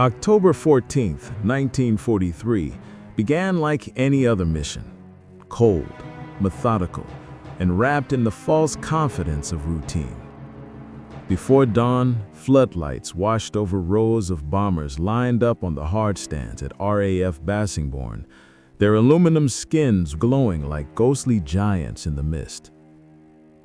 October 14th, 1943, began like any other mission. Cold, methodical, and wrapped in the false confidence of routine. Before dawn, floodlights washed over rows of bombers lined up on the hard stands at RAF Bassingbourn, their aluminum skins glowing like ghostly giants in the mist.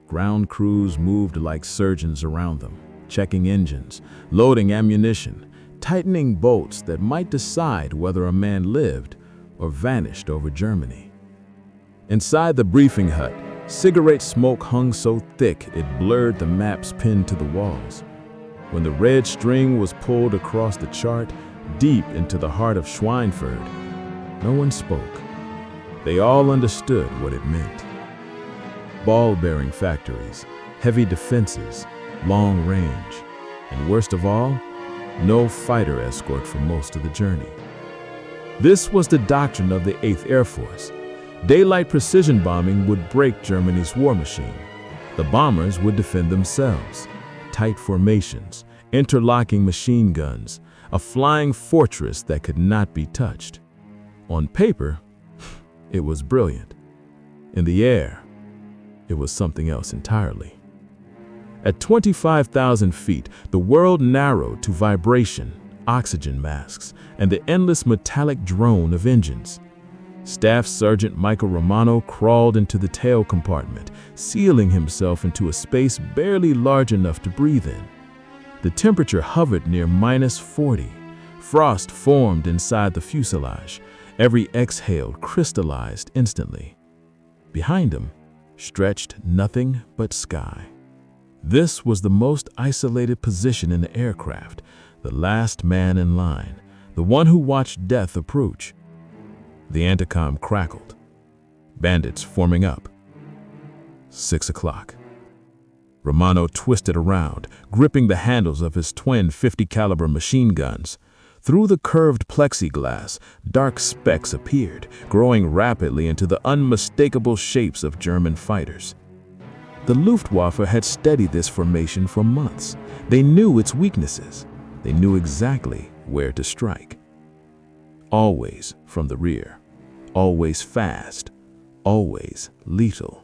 Ground crews moved like surgeons around them, checking engines, loading ammunition, tightening bolts that might decide whether a man lived or vanished over Germany. Inside the briefing hut, cigarette smoke hung so thick it blurred the maps pinned to the walls. When the red string was pulled across the chart, deep into the heart of Schweinfurt, no one spoke. They all understood what it meant. Ball-bearing factories, heavy defenses, long range, and worst of all, no fighter escort for most of the journey. This was the doctrine of the 8th Air Force. Daylight precision bombing would break Germany's war machine. The bombers would defend themselves. Tight formations, interlocking machine guns, a flying fortress that could not be touched. On paper, it was brilliant. In the air, it was something else entirely. At 25,000 feet, the world narrowed to vibration, oxygen masks, and the endless metallic drone of engines. Staff Sergeant Michael Romano crawled into the tail compartment, sealing himself into a space barely large enough to breathe in. The temperature hovered near -40. Frost formed inside the fuselage. Every exhale crystallized instantly. Behind him stretched nothing but sky. This was the most isolated position in the aircraft, the last man in line, the one who watched death approach. The intercom crackled. Bandits forming up. 6 o'clock. Romano twisted around, gripping the handles of his twin .50 caliber machine guns. Through the curved plexiglass, dark specks appeared, growing rapidly into the unmistakable shapes of German fighters. The Luftwaffe had studied this formation for months. They knew its weaknesses. They knew exactly where to strike. Always from the rear, always fast, always lethal.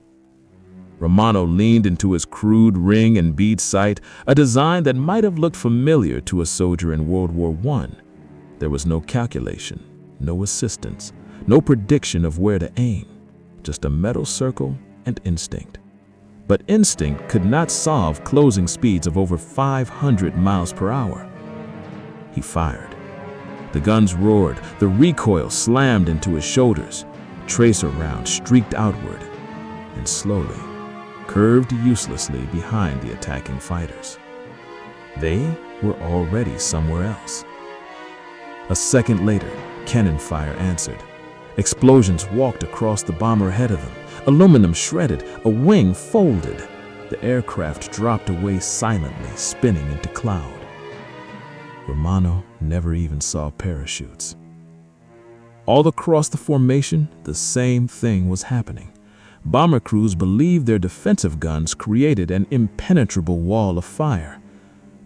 Romano leaned into his crude ring and bead sight, a design that might have looked familiar to a soldier in World War I. There was no calculation, no assistance, no prediction of where to aim, just a metal circle and instinct. But instinct could not solve closing speeds of over 500 miles per hour. He fired. The guns roared, the recoil slammed into his shoulders. Tracer rounds streaked outward and slowly curved uselessly behind the attacking fighters. They were already somewhere else. A second later, cannon fire answered. Explosions walked across the bomber ahead of them. Aluminum shredded, a wing folded. The aircraft dropped away silently, spinning into cloud. Romano never even saw parachutes. All across the formation, the same thing was happening. Bomber crews believed their defensive guns created an impenetrable wall of fire.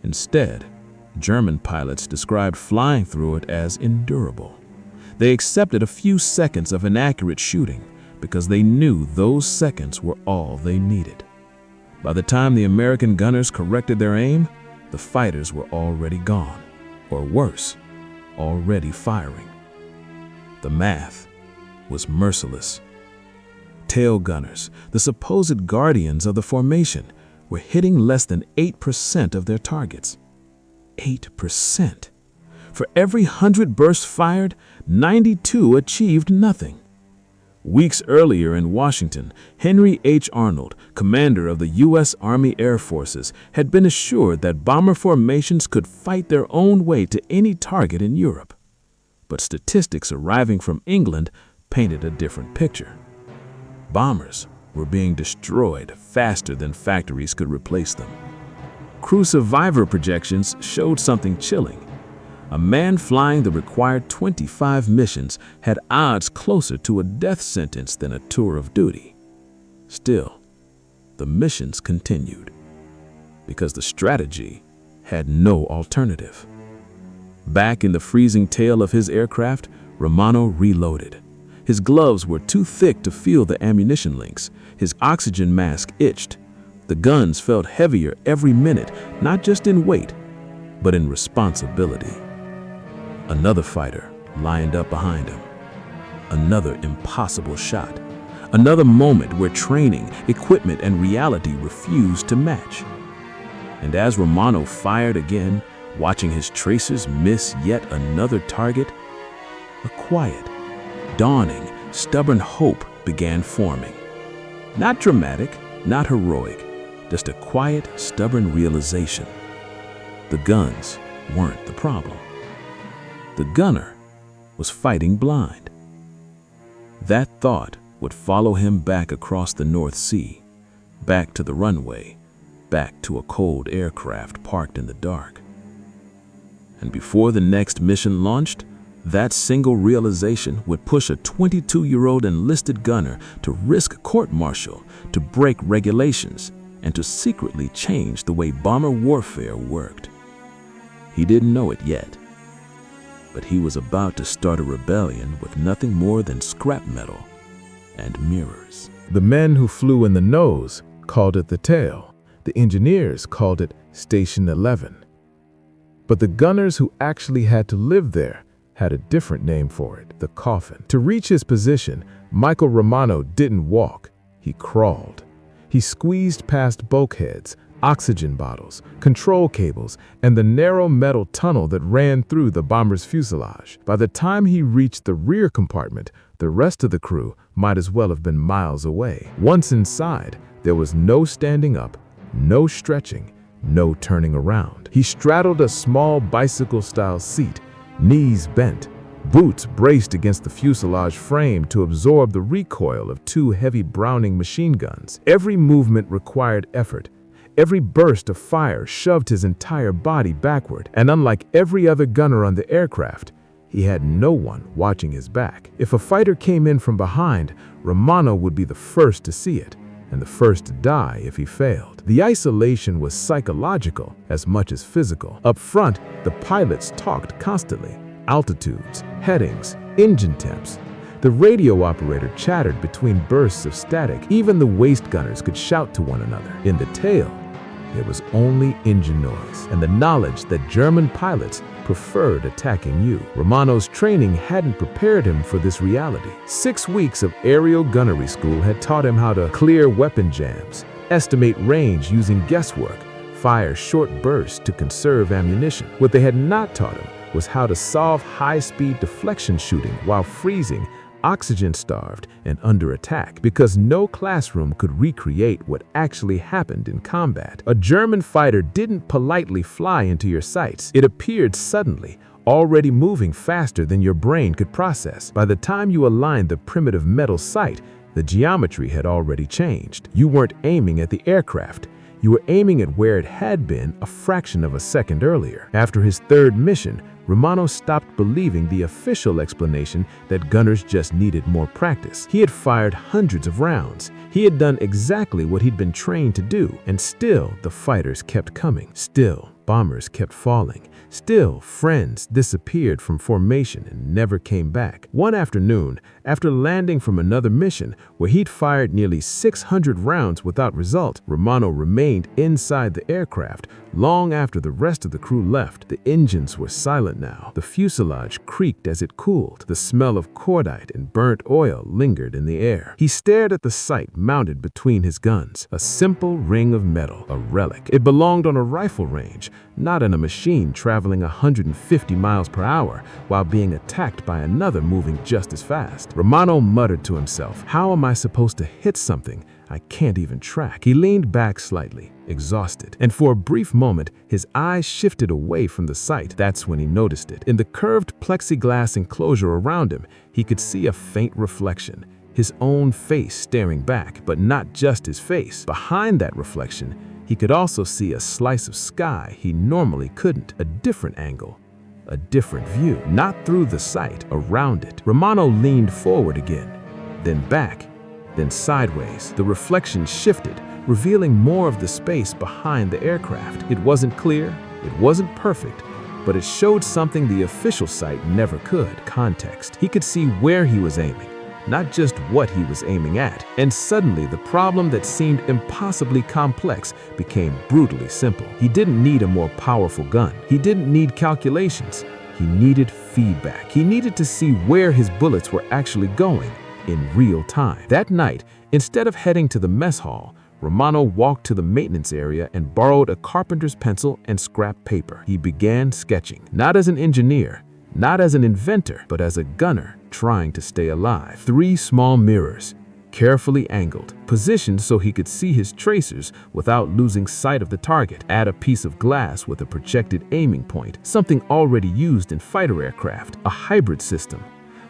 Instead, German pilots described flying through it as endurable. They accepted a few seconds of inaccurate shooting because they knew those seconds were all they needed. By the time the American gunners corrected their aim, the fighters were already gone, or worse, already firing. The math was merciless. Tail gunners, the supposed guardians of the formation, were hitting less than 8% of their targets. 8%. For every 100 bursts fired, 92 achieved nothing. Weeks earlier in Washington, Henry H. Arnold, commander of the U.S. Army Air Forces, had been assured that bomber formations could fight their own way to any target in Europe. But statistics arriving from England painted a different picture. Bombers were being destroyed faster than factories could replace them. Crew survivor projections showed something chilling. A man flying the required 25 missions had odds closer to a death sentence than a tour of duty. Still, the missions continued because the strategy had no alternative. Back in the freezing tail of his aircraft, Romano reloaded. His gloves were too thick to feel the ammunition links. His oxygen mask itched. The guns felt heavier every minute, not just in weight, but in responsibility. Another fighter lined up behind him. Another impossible shot. Another moment where training, equipment, and reality refused to match. And as Romano fired again, watching his tracers miss yet another target, a quiet, dawning, stubborn hope began forming. Not dramatic, not heroic, just a quiet, stubborn realization. The guns weren't the problem. The gunner was fighting blind. That thought would follow him back across the North Sea, back to the runway, back to a cold aircraft parked in the dark. And before the next mission launched, that single realization would push a 22-year-old enlisted gunner to risk court-martial, to break regulations, and to secretly change the way bomber warfare worked. He didn't know it yet, but he was about to start a rebellion with nothing more than scrap metal and mirrors. The men who flew in the nose called it the tail. The engineers called it Station 11. But the gunners who actually had to live there had a different name for it, the coffin. To reach his position, Michael Romano didn't walk, he crawled. He squeezed past bulkheads, oxygen bottles, control cables, and the narrow metal tunnel that ran through the bomber's fuselage. By the time he reached the rear compartment, the rest of the crew might as well have been miles away. Once inside, there was no standing up, no stretching, no turning around. He straddled a small bicycle-style seat, knees bent, boots braced against the fuselage frame to absorb the recoil of two heavy Browning machine guns. Every movement required effort. Every burst of fire shoved his entire body backward, and unlike every other gunner on the aircraft, he had no one watching his back. If a fighter came in from behind, Romano would be the first to see it, and the first to die if he failed. The isolation was psychological as much as physical. Up front, the pilots talked constantly. Altitudes, headings, engine temps. The radio operator chattered between bursts of static. Even the waist gunners could shout to one another. In the tail, there was only engine noise and the knowledge that German pilots preferred attacking you. Romano's training hadn't prepared him for this reality. 6 weeks of aerial gunnery school had taught him how to clear weapon jams, estimate range using guesswork, fire short bursts to conserve ammunition. What they had not taught him was how to solve high-speed deflection shooting while freezing, oxygen-starved, and under attack, because no classroom could recreate what actually happened in combat. A German fighter didn't politely fly into your sights. It appeared suddenly, already moving faster than your brain could process. By the time you aligned the primitive metal sight, the geometry had already changed. You weren't aiming at the aircraft. You were aiming at where it had been a fraction of a second earlier. After his third mission, Romano stopped believing the official explanation that gunners just needed more practice. He had fired hundreds of rounds. He had done exactly what he'd been trained to do, and still the fighters kept coming. Still, bombers kept falling. Still, friends disappeared from formation and never came back. One afternoon, after landing from another mission where he'd fired nearly 600 rounds without result, Romano remained inside the aircraft long after the rest of the crew left. The engines were silent now. The fuselage creaked as it cooled. The smell of cordite and burnt oil lingered in the air. He stared at the sight mounted between his guns, a simple ring of metal, a relic. It belonged on a rifle range, not in a machine traveling 150 miles per hour while being attacked by another moving just as fast. Romano muttered to himself, "How am I supposed to hit something I can't even track?" He leaned back slightly, exhausted, and for a brief moment, his eyes shifted away from the sight. That's when he noticed it. In the curved plexiglass enclosure around him, he could see a faint reflection, his own face staring back, but not just his face. Behind that reflection, he could also see a slice of sky he normally couldn't, a different angle, a different view, not through the sight, around it. Romano leaned forward again, then back, then sideways. The reflection shifted, revealing more of the space behind the aircraft. It wasn't clear, it wasn't perfect, but it showed something the official sight never could: context. He could see where he was aiming, not just what he was aiming at. And suddenly, the problem that seemed impossibly complex became brutally simple. He didn't need a more powerful gun. He didn't need calculations. He needed feedback. He needed to see where his bullets were actually going in real time. That night, instead of heading to the mess hall, Romano walked to the maintenance area and borrowed a carpenter's pencil and scrap paper. He began sketching, not as an engineer, not as an inventor, but as a gunner trying to stay alive. 3 small mirrors, carefully angled, positioned so he could see his tracers without losing sight of the target. Add a piece of glass with a projected aiming point, something already used in fighter aircraft, a hybrid system,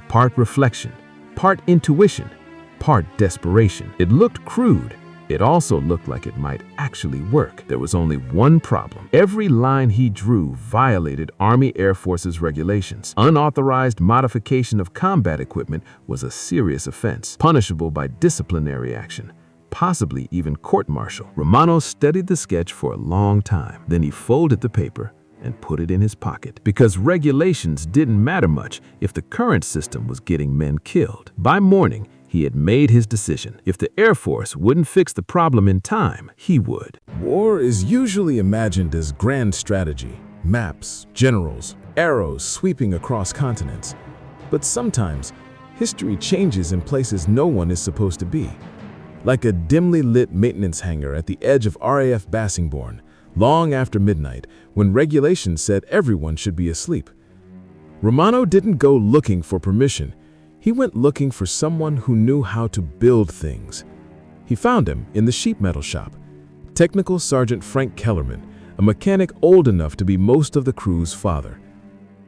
part reflection, part intuition, part desperation. It looked crude. It also looked like it might actually work. There was only one problem. Every line he drew violated Army Air Force's regulations. Unauthorized modification of combat equipment was a serious offense, punishable by disciplinary action, possibly even court-martial. Romano studied the sketch for a long time. Then he folded the paper and put it in his pocket, because regulations didn't matter much if the current system was getting men killed. By morning, he had made his decision. If the Air Force wouldn't fix the problem in time, he would. War is usually imagined as grand strategy, maps, generals, arrows sweeping across continents. But sometimes, history changes in places no one is supposed to be. Like a dimly lit maintenance hangar at the edge of RAF Bassingbourn, long after midnight, when regulations said everyone should be asleep. Romano didn't go looking for permission. He went looking for someone who knew how to build things. He found him in the sheet metal shop. Technical Sergeant Frank Kellerman, a mechanic old enough to be most of the crew's father.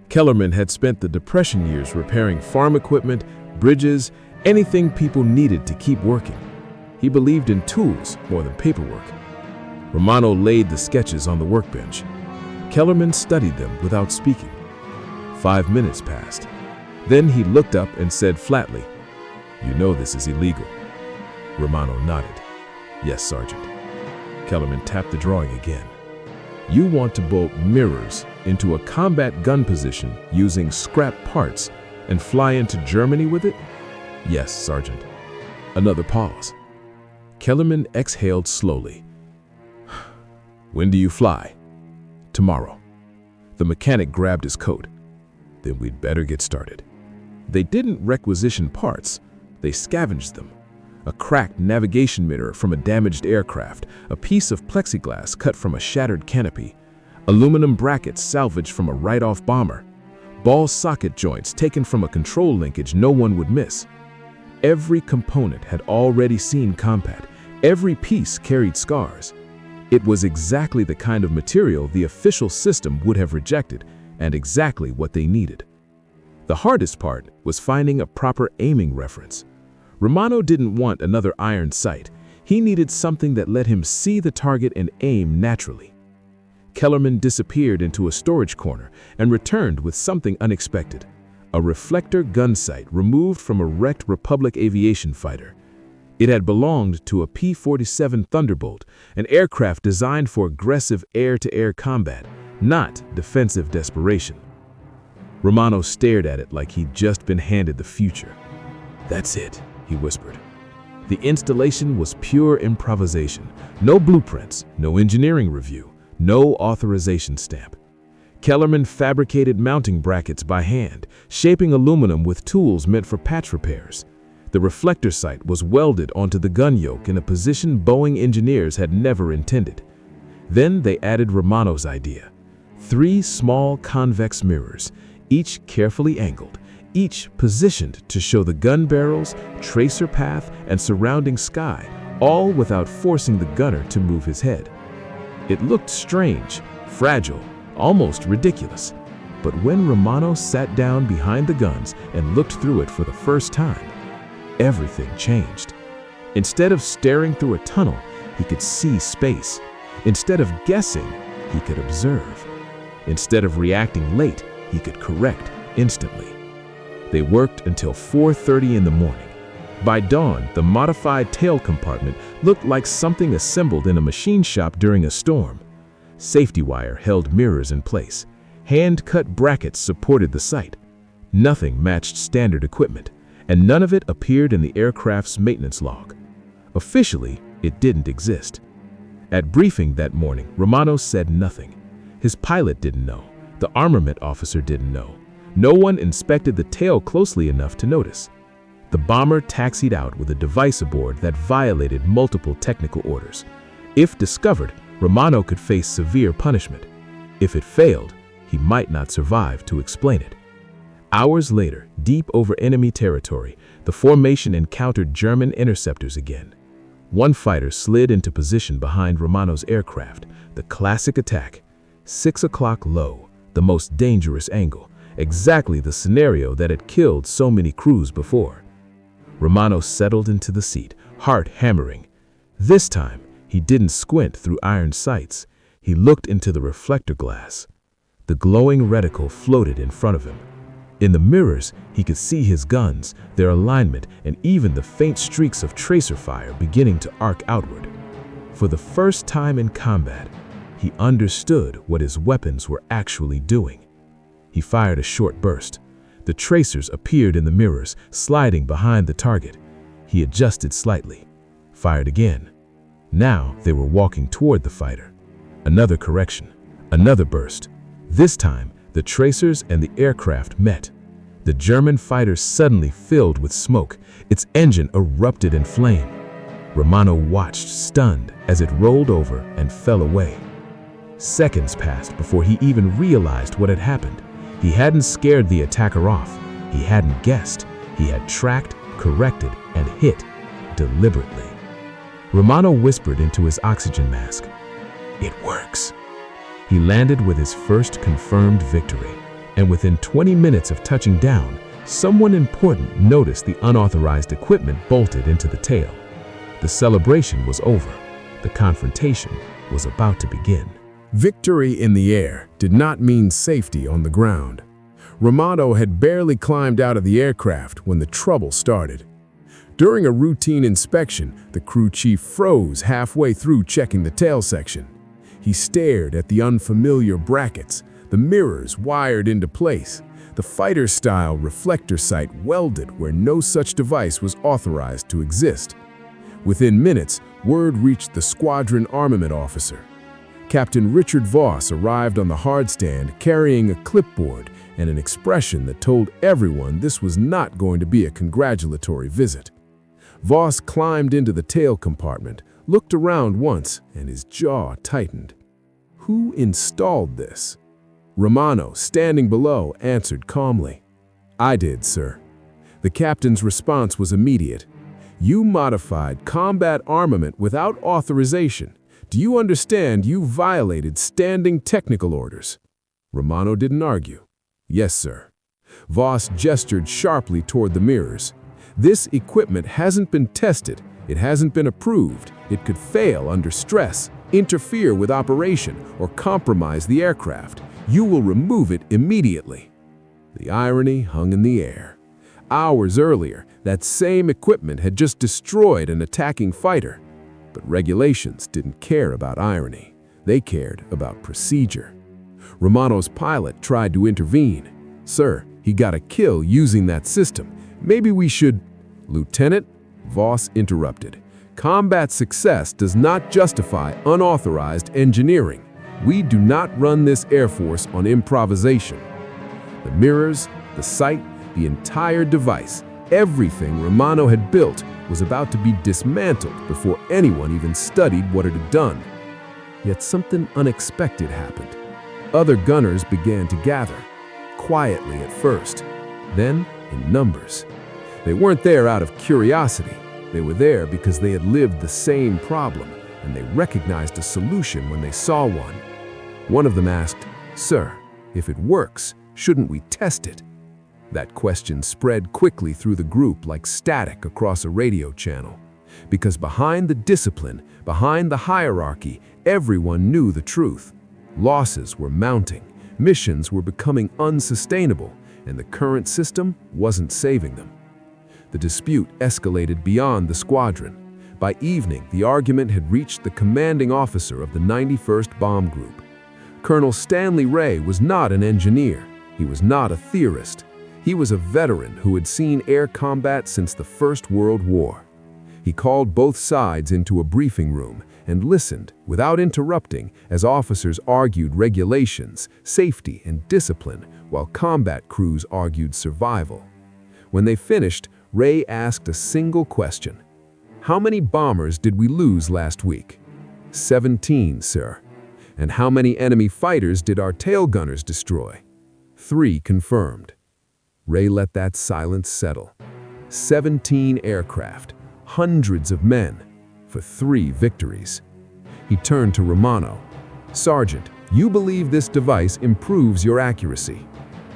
Kellerman had spent the Depression years repairing farm equipment, bridges, anything people needed to keep working. He believed in tools more than paperwork. Romano laid the sketches on the workbench. Kellerman studied them without speaking. 5 minutes passed. Then he looked up and said flatly, "You know this is illegal." Romano nodded. "Yes, Sergeant." Kellerman tapped the drawing again. "You want to bolt mirrors into a combat gun position using scrap parts and fly into Germany with it?" "Yes, Sergeant." Another pause. Kellerman exhaled slowly. "When do you fly?" "Tomorrow." The mechanic grabbed his coat. "Then we'd better get started." They didn't requisition parts, they scavenged them. A cracked navigation mirror from a damaged aircraft, a piece of plexiglass cut from a shattered canopy, aluminum brackets salvaged from a write-off bomber, ball socket joints taken from a control linkage no one would miss. Every component had already seen combat. Every piece carried scars. It was exactly the kind of material the official system would have rejected, and exactly what they needed. The hardest part was finding a proper aiming reference. Romano didn't want another iron sight. He needed something that let him see the target and aim naturally. Kellerman disappeared into a storage corner and returned with something unexpected: a reflector gunsight removed from a wrecked Republic aviation fighter. It had belonged to a P-47 Thunderbolt, an aircraft designed for aggressive air-to-air combat, not defensive desperation. Romano stared at it like he'd just been handed the future. "That's it," he whispered. The installation was pure improvisation. No blueprints, no engineering review, no authorization stamp. Kellerman fabricated mounting brackets by hand, shaping aluminum with tools meant for patch repairs. The reflector sight was welded onto the gun yoke in a position Boeing engineers had never intended. Then they added Romano's idea: 3 small convex mirrors, each carefully angled, each positioned to show the gun barrels, tracer path, and surrounding sky, all without forcing the gunner to move his head. It looked strange, fragile, almost ridiculous. But when Romano sat down behind the guns and looked through it for the first time, everything changed. Instead of staring through a tunnel, he could see space. Instead of guessing, he could observe. Instead of reacting late, he could correct instantly. They worked until 4:30 in the morning. By dawn, the modified tail compartment looked like something assembled in a machine shop during a storm. Safety wire held mirrors in place. Hand-cut brackets supported the site. Nothing matched standard equipment, and none of it appeared in the aircraft's maintenance log. Officially, it didn't exist. At briefing that morning, Romano said nothing. His pilot didn't know. The armament officer didn't know. No one inspected the tail closely enough to notice. The bomber taxied out with a device aboard that violated multiple technical orders. If discovered, Romano could face severe punishment. If it failed, he might not survive to explain it. Hours later, deep over enemy territory, the formation encountered German interceptors again. One fighter slid into position behind Romano's aircraft, the classic attack. 6 o'clock low, the most dangerous angle, exactly the scenario that had killed so many crews before. Romano settled into the seat, heart hammering. This time, he didn't squint through iron sights. He looked into the reflector glass. The glowing reticle floated in front of him. In the mirrors, he could see his guns, their alignment, and even the faint streaks of tracer fire beginning to arc outward. For the first time in combat, he understood what his weapons were actually doing. He fired a short burst. The tracers appeared in the mirrors, sliding behind the target. He adjusted slightly, fired again. Now they were walking toward the fighter. Another correction, another burst. This time, the tracers and the aircraft met. The German fighter suddenly filled with smoke. Its engine erupted in flame. Romano watched, stunned, as it rolled over and fell away. Seconds passed before he even realized what had happened. He hadn't scared the attacker off. He hadn't guessed. He had tracked, corrected, and hit deliberately. Romano whispered into his oxygen mask, "It works." He landed with his first confirmed victory, and within 20 minutes of touching down, someone important noticed the unauthorized equipment bolted into the tail. The celebration was over. The confrontation was about to begin. Victory in the air did not mean safety on the ground. Romano had barely climbed out of the aircraft when the trouble started. During a routine inspection, the crew chief froze halfway through checking the tail section. He stared at the unfamiliar brackets, the mirrors wired into place, the fighter-style reflector sight welded where no such device was authorized to exist. Within minutes, word reached the squadron armament officer. Captain Richard Voss arrived on the hardstand carrying a clipboard and an expression that told everyone this was not going to be a congratulatory visit. Voss climbed into the tail compartment, looked around once, and his jaw tightened. Who installed this? Romano, standing below, answered calmly. "I did, sir." The captain's response was immediate. "You modified combat armament without authorization. Do you understand you violated standing technical orders?" Romano didn't argue. "Yes, sir." Voss gestured sharply toward the mirrors. "This equipment hasn't been tested. It hasn't been approved. It could fail under stress, interfere with operation, or compromise the aircraft. You will remove it immediately." The irony hung in the air. Hours earlier, that same equipment had just destroyed an attacking fighter. But regulations didn't care about irony. They cared about procedure. Romano's pilot tried to intervene. "Sir, he got a kill using that system. Maybe we should—" "Lieutenant," Voss interrupted. "Combat success does not justify unauthorized engineering. We do not run this Air Force on improvisation." The mirrors, the sight, the entire device, everything Romano had built was about to be dismantled before anyone even studied what it had done. Yet something unexpected happened. Other gunners began to gather, quietly at first, then in numbers. They weren't there out of curiosity. They were there because they had lived the same problem, and they recognized a solution when they saw one. One of them asked, "Sir, if it works, shouldn't we test it?" That question spread quickly through the group like static across a radio channel. Because behind the discipline, behind the hierarchy, everyone knew the truth. Losses were mounting, missions were becoming unsustainable, and the current system wasn't saving them. The dispute escalated beyond the squadron. By evening, the argument had reached the commanding officer of the 91st Bomb Group. Colonel Stanley Ray was not an engineer. He was not a theorist. He was a veteran who had seen air combat since the First World War. He called both sides into a briefing room and listened without interrupting as officers argued regulations, safety, and discipline while combat crews argued survival. When they finished, Ray asked a single question. "How many bombers did we lose last week?" 17, sir. "And how many enemy fighters did our tail gunners destroy?" 3 confirmed. Ray let that silence settle. 17 aircraft, hundreds of men, for 3 victories. He turned to Romano. "Sergeant, you believe this device improves your accuracy?"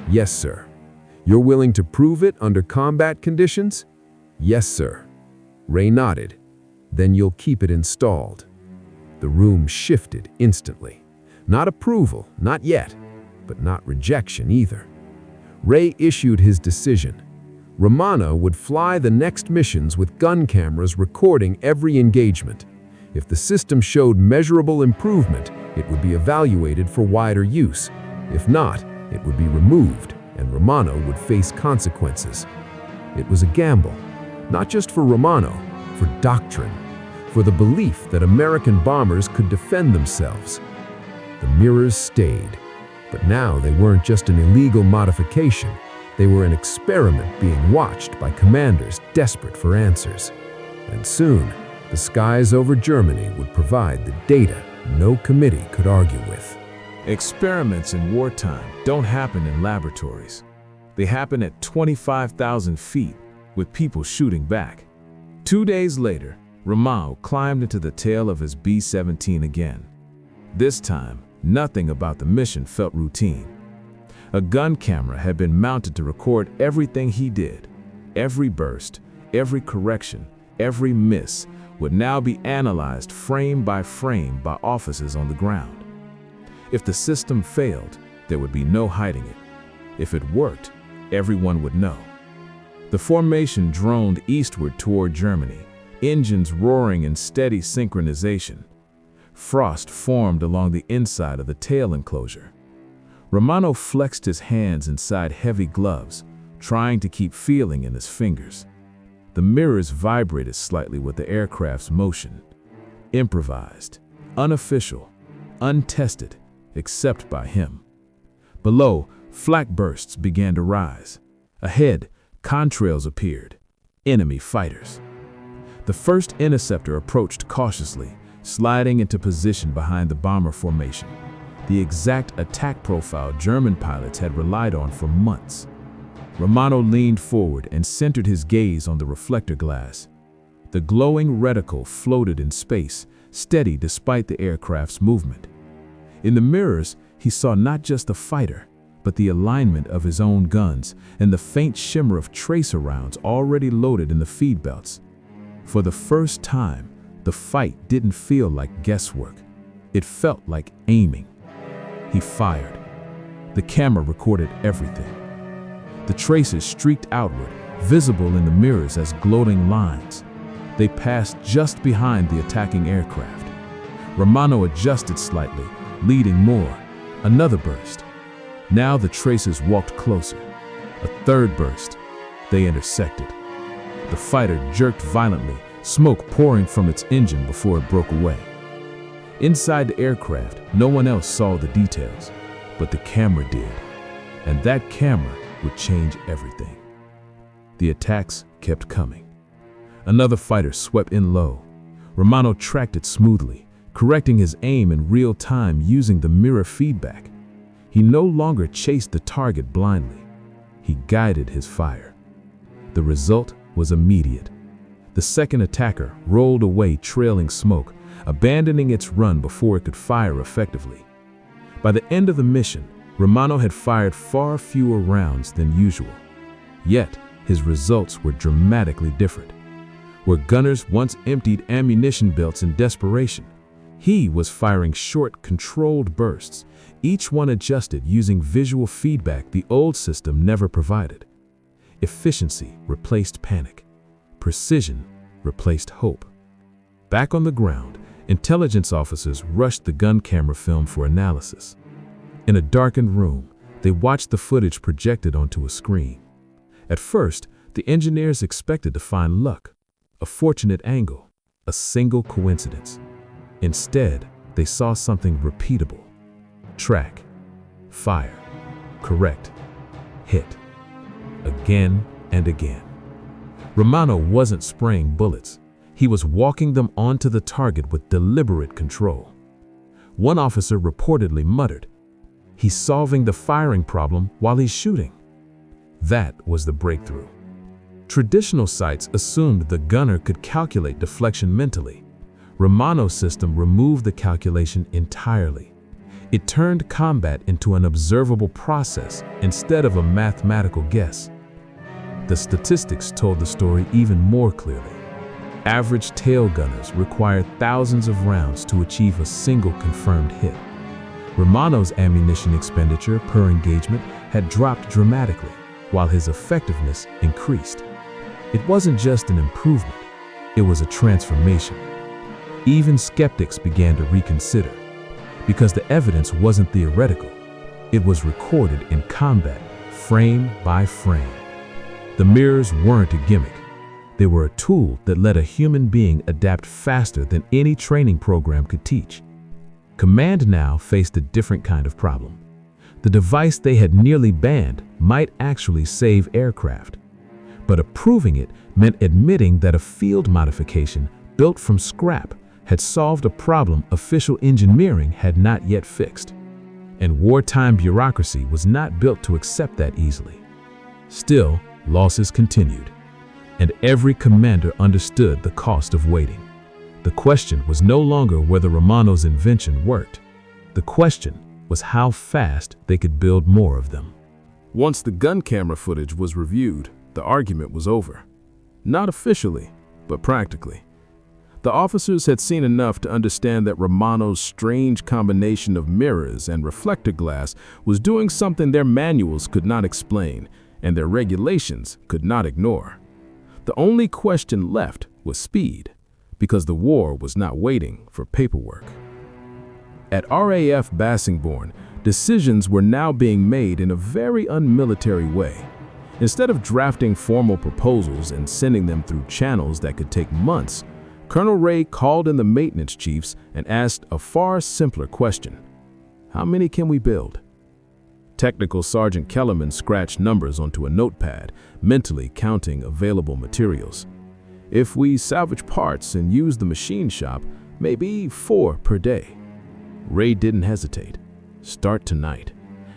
"Yes, sir." "You're willing to prove it under combat conditions?" "Yes, sir." Ray nodded. "Then you'll keep it installed." The room shifted instantly. Not approval, not yet, but not rejection either. Ray issued his decision. Romano would fly the next missions with gun cameras recording every engagement. If the system showed measurable improvement, it would be evaluated for wider use. If not, it would be removed, and Romano would face consequences. It was a gamble, not just for Romano, for doctrine, for the belief that American bombers could defend themselves. The mirrors stayed, but now they weren't just an illegal modification. They were an experiment being watched by commanders desperate for answers. And soon, the skies over Germany would provide the data no committee could argue with. Experiments in wartime don't happen in laboratories. They happen at 25,000 feet with people shooting back. 2 days later, Romano climbed into the tail of his B-17 again. This time, nothing about the mission felt routine. A gun camera had been mounted to record everything he did. Every burst, every correction, every miss would now be analyzed frame by officers on the ground. If the system failed, there would be no hiding it. If it worked, everyone would know. The formation droned eastward toward Germany, engines roaring in steady synchronization. Frost formed along the inside of the tail enclosure. Romano flexed his hands inside heavy gloves, trying to keep feeling in his fingers. The mirrors vibrated slightly with the aircraft's motion. Improvised, unofficial, untested, except by him. Below, flak bursts began to rise. Ahead, contrails appeared, enemy fighters. The first interceptor approached cautiously, sliding into position behind the bomber formation, the exact attack profile German pilots had relied on for months. Romano leaned forward and centered his gaze on the reflector glass. The glowing reticle floated in space, steady despite the aircraft's movement. In the mirrors, he saw not just the fighter, but the alignment of his own guns and the faint shimmer of tracer rounds already loaded in the feed belts. For the first time, the fight didn't feel like guesswork. It felt like aiming. He fired. The camera recorded everything. The traces streaked outward, visible in the mirrors as gloating lines. They passed just behind the attacking aircraft. Romano adjusted slightly, leading more. Another burst. Now the traces walked closer. A third burst. They intersected. The fighter jerked violently, smoke pouring from its engine before it broke away. Inside the aircraft, no one else saw the details, but the camera did. And that camera would change everything. The attacks kept coming. Another fighter swept in low. Romano tracked it smoothly, correcting his aim in real time using the mirror feedback. He no longer chased the target blindly. He guided his fire. The result was immediate. The second attacker rolled away trailing smoke, abandoning its run before it could fire effectively. By the end of the mission, Romano had fired far fewer rounds than usual. Yet, his results were dramatically different. Where gunners once emptied ammunition belts in desperation, he was firing short, controlled bursts, each one adjusted using visual feedback the old system never provided. Efficiency replaced panic. Precision replaced hope. Back on the ground, intelligence officers rushed the gun camera film for analysis. In a darkened room, they watched the footage projected onto a screen. At first, the engineers expected to find luck, a fortunate angle, a single coincidence. Instead, they saw something repeatable. Track, fire, correct, hit. Again and again. Romano wasn't spraying bullets. He was walking them onto the target with deliberate control. One officer reportedly muttered, "He's solving the firing problem while he's shooting." That was the breakthrough. Traditional sights assumed the gunner could calculate deflection mentally. Romano's system removed the calculation entirely. It turned combat into an observable process instead of a mathematical guess. The statistics told the story even more clearly. Average tail gunners required thousands of rounds to achieve a single confirmed hit. Romano's ammunition expenditure per engagement had dropped dramatically, while his effectiveness increased. It wasn't just an improvement, it was a transformation. Even skeptics began to reconsider, because the evidence wasn't theoretical. It was recorded in combat, frame by frame. The mirrors weren't a gimmick. They were a tool that let a human being adapt faster than any training program could teach. Command now faced a different kind of problem. The device they had nearly banned might actually save aircraft. But approving it meant admitting that a field modification built from scrap had solved a problem official engineering had not yet fixed. And wartime bureaucracy was not built to accept that easily. Still, losses continued, and every commander understood the cost of waiting. The question was no longer whether Romano's invention worked. The question was how fast they could build more of them. Once the gun camera footage was reviewed, the argument was over. Not officially, but practically. The officers had seen enough to understand that Romano's strange combination of mirrors and reflector glass was doing something their manuals could not explain and their regulations could not ignore. The only question left was speed, because the war was not waiting for paperwork. At RAF Bassingbourn, decisions were now being made in a very unmilitary way. Instead of drafting formal proposals and sending them through channels that could take months, Colonel Ray called in the maintenance chiefs and asked a far simpler question. How many can we build? Technical Sergeant Kellerman scratched numbers onto a notepad, mentally counting available materials. If we salvage parts and use the machine shop, maybe 4 per day. Ray didn't hesitate. Start tonight.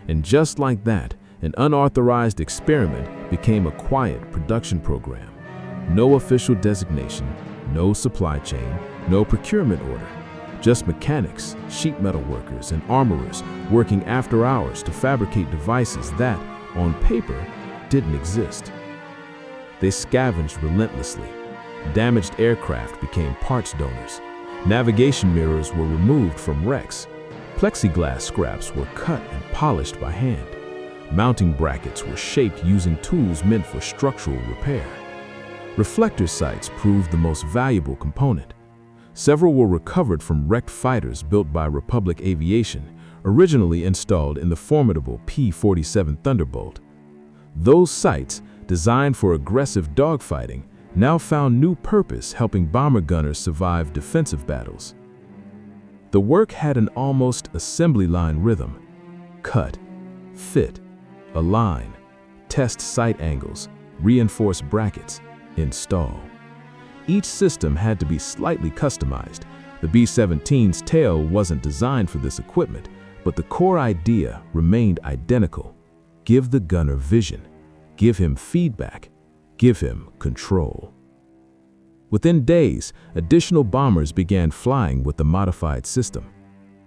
And just like that, an unauthorized experiment became a quiet production program. No official designation, no supply chain, no procurement order. Just mechanics, sheet metal workers, and armorers working after hours to fabricate devices that, on paper, didn't exist. They scavenged relentlessly. Damaged aircraft became parts donors. Navigation mirrors were removed from wrecks. Plexiglass scraps were cut and polished by hand. Mounting brackets were shaped using tools meant for structural repair. Reflector sights proved the most valuable component. Several were recovered from wrecked fighters built by Republic Aviation, originally installed in the formidable P-47 Thunderbolt. Those sights, designed for aggressive dogfighting, now found new purpose helping bomber gunners survive defensive battles. The work had an almost assembly line rhythm. Cut, fit, align, test sight angles, reinforce brackets, install. Each system had to be slightly customized. The B-17's tail wasn't designed for this equipment, but the core idea remained identical. Give the gunner vision, give him feedback, give him control. Within days, additional bombers began flying with the modified system.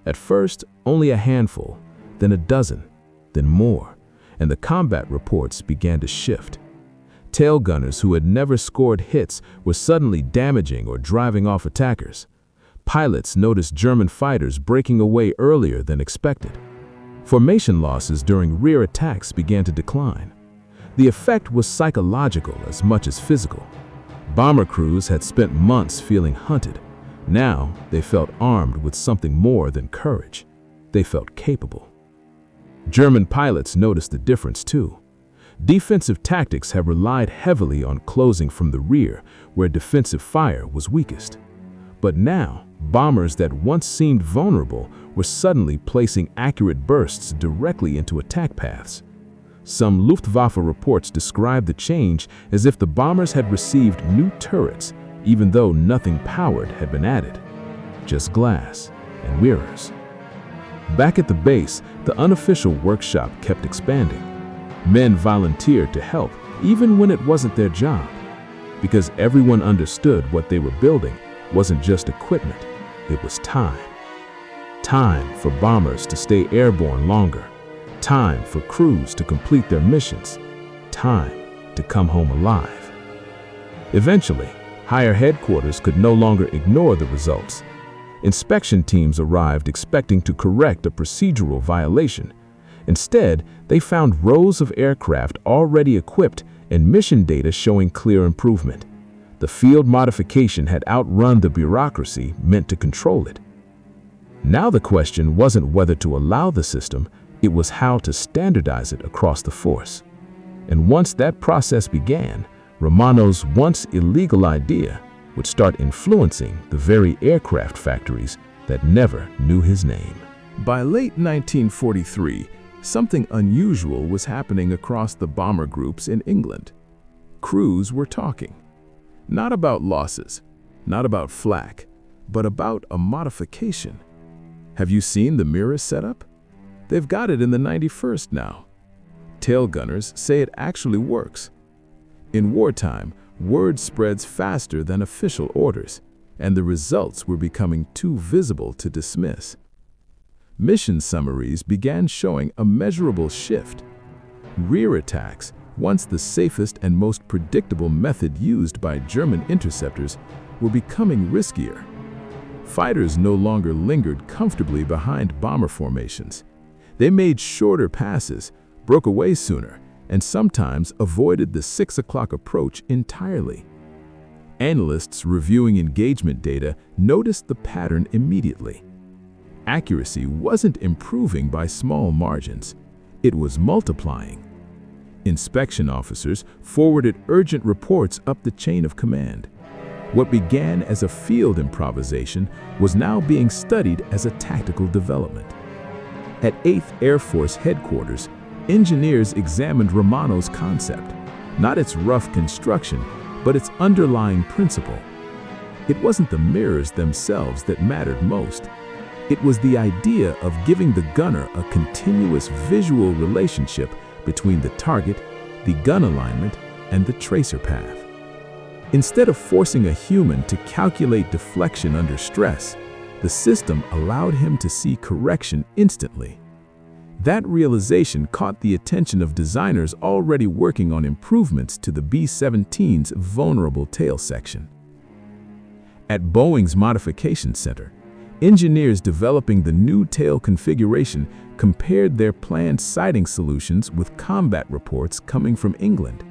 At first, only a handful, then a dozen, then more, and the combat reports began to shift. Tail gunners who had never scored hits were suddenly damaging or driving off attackers. Pilots noticed German fighters breaking away earlier than expected. Formation losses during rear attacks began to decline. The effect was psychological as much as physical. Bomber crews had spent months feeling hunted. Now they felt armed with something more than courage. They felt capable. German pilots noticed the difference too. Defensive tactics have relied heavily on closing from the rear, where defensive fire was weakest. But now, bombers that once seemed vulnerable were suddenly placing accurate bursts directly into attack paths. Some Luftwaffe reports describe the change as if the bombers had received new turrets, even though nothing powered had been added. Just glass and mirrors. Back at the base, the unofficial workshop kept expanding. Men volunteered to help, even when it wasn't their job, because everyone understood what they were building wasn't just equipment, it was time. Time for bombers to stay airborne longer, time for crews to complete their missions, time to come home alive. Eventually, higher headquarters could no longer ignore the results. Inspection teams arrived expecting to correct a procedural violation. Instead, they found rows of aircraft already equipped and mission data showing clear improvement. The field modification had outrun the bureaucracy meant to control it. Now the question wasn't whether to allow the system, it was how to standardize it across the force. And once that process began, Romano's once illegal idea would start influencing the very aircraft factories that never knew his name. By late 1943, something unusual was happening across the bomber groups in England. Crews were talking. Not about losses, not about flak, but about a modification. Have you seen the mirror setup? They've got it in the 91st now. Tail gunners say it actually works. In wartime, word spreads faster than official orders, and the results were becoming too visible to dismiss. Mission summaries began showing a measurable shift. Rear attacks, once the safest and most predictable method used by German interceptors, were becoming riskier. Fighters no longer lingered comfortably behind bomber formations. They made shorter passes, broke away sooner, and sometimes avoided the 6 o'clock approach entirely. Analysts reviewing engagement data noticed the pattern immediately. Accuracy wasn't improving by small margins, it was multiplying. Inspection officers forwarded urgent reports up the chain of command. What began as a field improvisation was now being studied as a tactical development. At 8th Air Force Headquarters, engineers examined Romano's concept, not its rough construction, but its underlying principle. It wasn't the mirrors themselves that mattered most. It was the idea of giving the gunner a continuous visual relationship between the target, the gun alignment, and the tracer path. Instead of forcing a human to calculate deflection under stress, the system allowed him to see correction instantly. That realization caught the attention of designers already working on improvements to the B-17's vulnerable tail section. At Boeing's Modification Center, engineers developing the new tail configuration compared their planned sighting solutions with combat reports coming from England.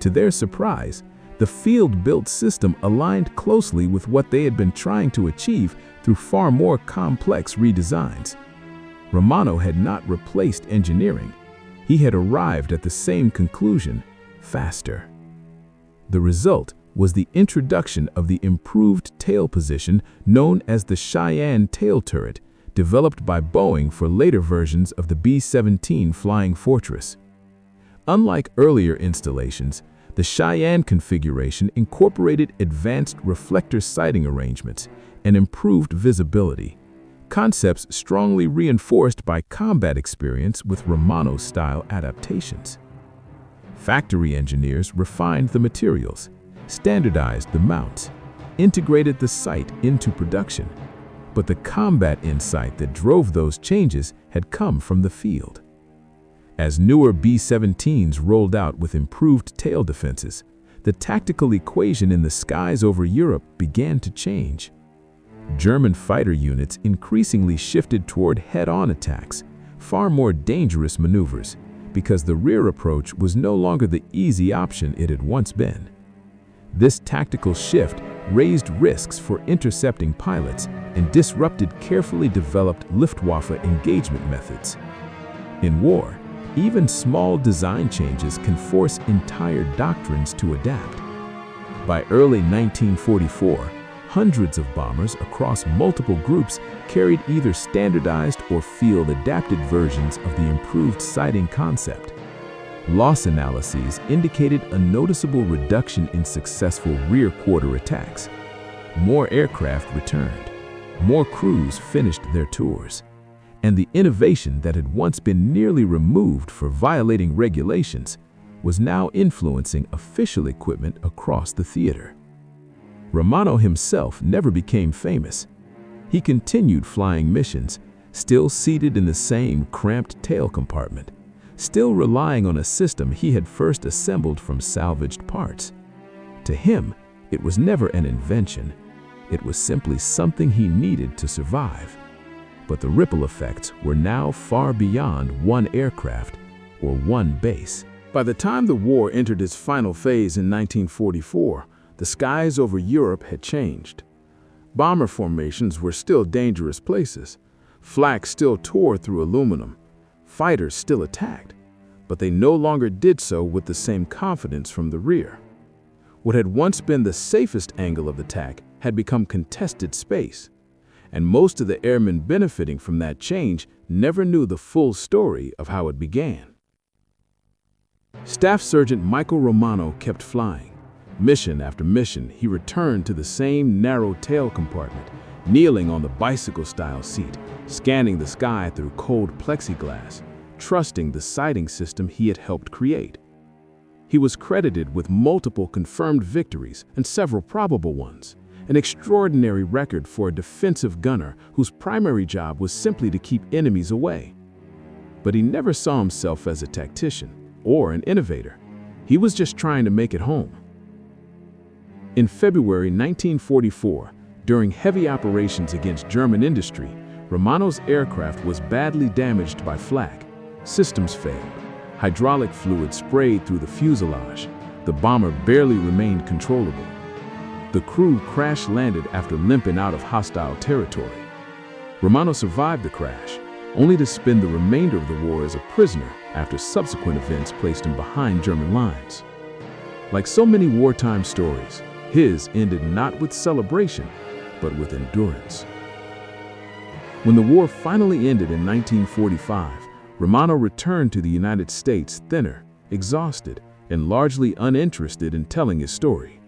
To their surprise, the field-built system aligned closely with what they had been trying to achieve through far more complex redesigns. Romano had not replaced engineering. He had arrived at the same conclusion, faster. The result was the introduction of the improved tail position known as the Cheyenne tail turret, developed by Boeing for later versions of the B-17 Flying Fortress. Unlike earlier installations, the Cheyenne configuration incorporated advanced reflector sighting arrangements and improved visibility, concepts strongly reinforced by combat experience with Romano-style adaptations. Factory engineers refined the materials, standardized the mounts, integrated the sight into production, but the combat insight that drove those changes had come from the field. As newer B-17s rolled out with improved tail defenses, the tactical equation in the skies over Europe began to change. German fighter units increasingly shifted toward head-on attacks, far more dangerous maneuvers, because the rear approach was no longer the easy option it had once been. This tactical shift raised risks for intercepting pilots and disrupted carefully developed Luftwaffe engagement methods. In war, even small design changes can force entire doctrines to adapt. By early 1944, hundreds of bombers across multiple groups carried either standardized or field-adapted versions of the improved sighting concept. Loss analyses indicated a noticeable reduction in successful rear-quarter attacks. More aircraft returned, more crews finished their tours, and the innovation that had once been nearly removed for violating regulations was now influencing official equipment across the theater. Romano himself never became famous. He continued flying missions, still seated in the same cramped tail compartment, still relying on a system he had first assembled from salvaged parts. To him, it was never an invention. It was simply something he needed to survive. But the ripple effects were now far beyond one aircraft or one base. By the time the war entered its final phase in 1944, the skies over Europe had changed. Bomber formations were still dangerous places. Flak still tore through aluminum. Fighters still attacked, but they no longer did so with the same confidence from the rear. What had once been the safest angle of attack had become contested space, and most of the airmen benefiting from that change never knew the full story of how it began. Staff Sergeant Michael Romano kept flying. Mission after mission, he returned to the same narrow tail compartment, kneeling on the bicycle-style seat, scanning the sky through cold plexiglass, trusting the sighting system he had helped create. He was credited with multiple confirmed victories and several probable ones, an extraordinary record for a defensive gunner whose primary job was simply to keep enemies away. But he never saw himself as a tactician or an innovator. He was just trying to make it home. In February 1944, during heavy operations against German industry, Romano's aircraft was badly damaged by flak. Systems failed. Hydraulic fluid sprayed through the fuselage. The bomber barely remained controllable. The crew crash-landed after limping out of hostile territory. Romano survived the crash, only to spend the remainder of the war as a prisoner after subsequent events placed him behind German lines. Like so many wartime stories, his ended not with celebration, but with endurance. When the war finally ended in 1945, Romano returned to the United States thinner, exhausted, and largely uninterested in telling his story.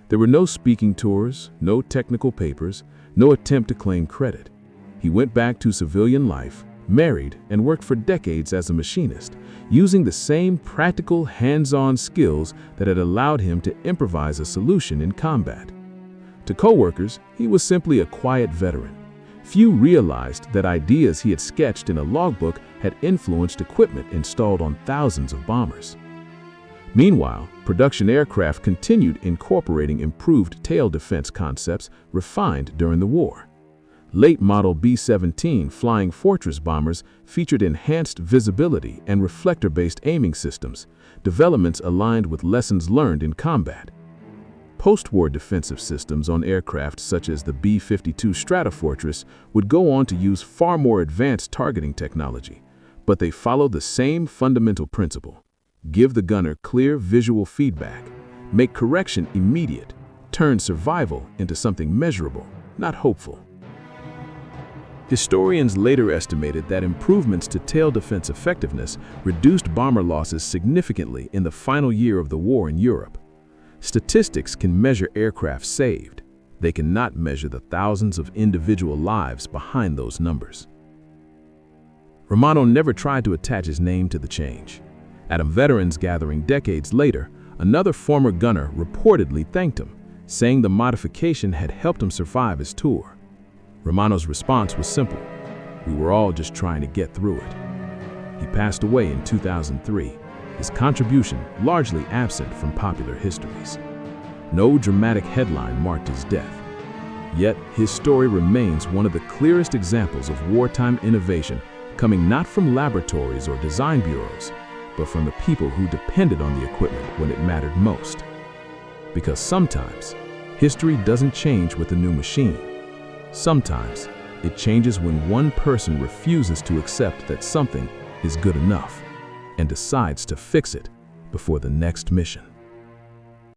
There were no speaking tours, no technical papers, no attempt to claim credit. He went back to civilian life, married, and worked for decades as a machinist, using the same practical, hands-on skills that had allowed him to improvise a solution in combat. To coworkers, he was simply a quiet veteran. Few realized that ideas he had sketched in a logbook had influenced equipment installed on thousands of bombers. Meanwhile, production aircraft continued incorporating improved tail defense concepts refined during the war. Late-model B-17 Flying Fortress bombers featured enhanced visibility and reflector-based aiming systems, developments aligned with lessons learned in combat. Post-war defensive systems on aircraft such as the B-52 Stratofortress would go on to use far more advanced targeting technology, but they followed the same fundamental principle: give the gunner clear visual feedback, make correction immediate, turn survival into something measurable, not hopeful. Historians later estimated that improvements to tail defense effectiveness reduced bomber losses significantly in the final year of the war in Europe. Statistics can measure aircraft saved. They cannot measure the thousands of individual lives behind those numbers. Romano never tried to attach his name to the change. At a veterans gathering decades later, another former gunner reportedly thanked him, saying the modification had helped him survive his tour. Romano's response was simple: we were all just trying to get through it. He passed away in 2003, his contribution largely absent from popular histories. No dramatic headline marked his death. Yet his story remains one of the clearest examples of wartime innovation coming not from laboratories or design bureaus, but from the people who depended on the equipment when it mattered most. Because sometimes, history doesn't change with a new machine. Sometimes, it changes when one person refuses to accept that something is good enough and decides to fix it before the next mission.